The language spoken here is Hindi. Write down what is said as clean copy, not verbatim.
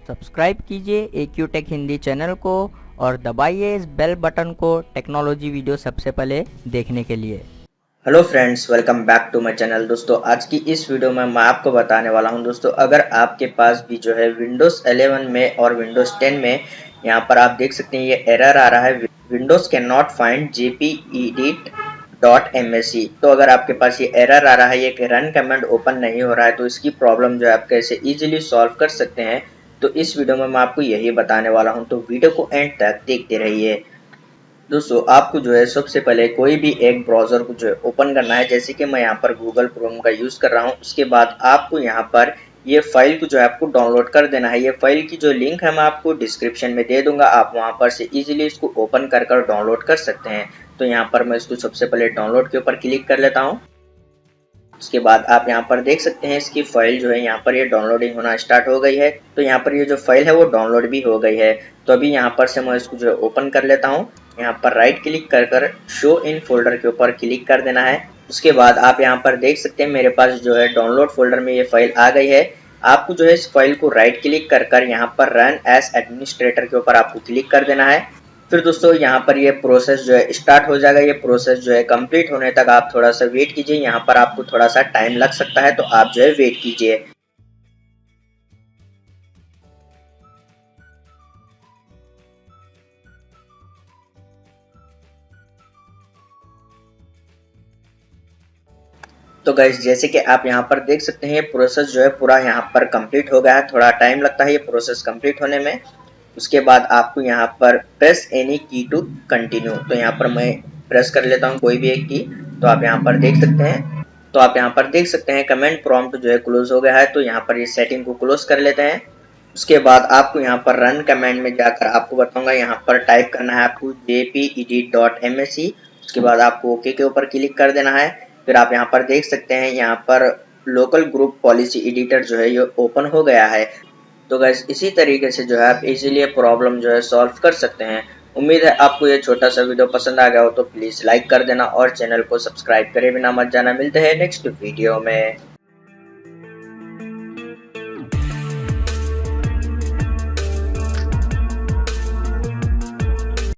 सब्सक्राइब कीजिए AQ टेक हिंदी चैनल को और दबाइए इस बेल बटन को टेक्नोलॉजी वीडियो सबसे पहले देखने के लिए। Hello friends, welcome back to my channel. दोस्तों, आज की इस वीडियो में मैं आपको बताने वाला हूं दोस्तों, अगर आपके पास भी जो है विंडोज़ 11 में और विंडोज़ 10 में यहां पर आप देख सकते हैं ये एरर आ रहा है, Windows can not find jpedit.msc। तो अगर आपके पास ये एरर आ रहा है, ये रन कमांड ओपन नहीं हो रहा है, तो इसकी प्रॉब्लम जो है आप कैसे इजीली सॉल्व कर सकते हैं, तो इस वीडियो में मैं आपको यही बताने वाला हूँ। तो वीडियो को एंड तक देखते रहिए। दोस्तों, आपको जो है सबसे पहले कोई भी एक ब्राउज़र को जो है ओपन करना है, जैसे कि मैं यहाँ पर गूगल क्रोम का यूज़ कर रहा हूँ। उसके बाद आपको यहाँ पर ये फाइल को जो है आपको डाउनलोड कर देना है। ये फाइल की जो लिंक है मैं आपको डिस्क्रिप्शन में दे दूंगा, आप वहाँ पर से इजीली इसको ओपन कर डाउनलोड कर सकते हैं। तो यहाँ पर मैं इसको सबसे पहले डाउनलोड के ऊपर क्लिक कर लेता हूँ। उसके बाद आप यहाँ पर देख सकते हैं इसकी फाइल जो है यहाँ पर ये डाउनलोडिंग होना स्टार्ट हो गई है। तो यहाँ पर ये जो फाइल है वो डाउनलोड भी हो गई है। तो अभी यहाँ पर से मैं इसको जो है ओपन कर लेता हूँ। यहाँ पर राइट क्लिक कर शो इन फोल्डर के ऊपर क्लिक कर देना है। उसके बाद आप यहाँ पर देख सकते हैं मेरे पास जो है डाउनलोड फोल्डर में ये फाइल आ गई है। आपको जो है इस फाइल को राइट क्लिक कर यहाँ पर रन एज एडमिनिस्ट्रेटर के ऊपर आपको क्लिक कर देना है। फिर दोस्तों यहाँ पर ये प्रोसेस जो है स्टार्ट हो जाएगा। ये प्रोसेस जो है कंप्लीट होने तक आप थोड़ा सा वेट कीजिए। यहाँ पर आपको थोड़ा सा टाइम लग सकता है, तो आप जो है वेट कीजिए। तो गाइस, जैसे कि आप यहाँ पर देख सकते हैं प्रोसेस जो है पूरा यहाँ पर कंप्लीट हो गया है। थोड़ा टाइम लगता है ये प्रोसेस कंप्लीट होने में। उसके बाद आपको यहाँ पर प्रेस एनी की टू कंटिन्यू, तो यहाँ पर मैं प्रेस कर लेता हूँ कोई भी एक की। तो आप यहाँ पर देख सकते हैं कमेंट प्रॉम्प्ट जो है क्लोज हो गया है। तो यहाँ पर ये सेटिंग को क्लोज कर लेते हैं। उसके बाद आपको यहाँ पर रन कमांड में जाकर आपको बताऊंगा, यहाँ पर टाइप करना है आपको jpedit.msc। उसके बाद आपको ओके के ऊपर क्लिक कर देना है। फिर आप यहाँ पर देख सकते हैं यहाँ पर लोकल ग्रुप पॉलिसी एडिटर जो है ये ओपन हो गया है। तो गाइस, इसी तरीके से जो है आप इजीली प्रॉब्लम जो है सॉल्व कर सकते हैं। उम्मीद है आपको ये छोटा सा वीडियो पसंद आ गया हो, तो प्लीज लाइक कर देना और चैनल को सब्सक्राइब करे बिना मत जाना। मिलते हैं नेक्स्ट वीडियो में।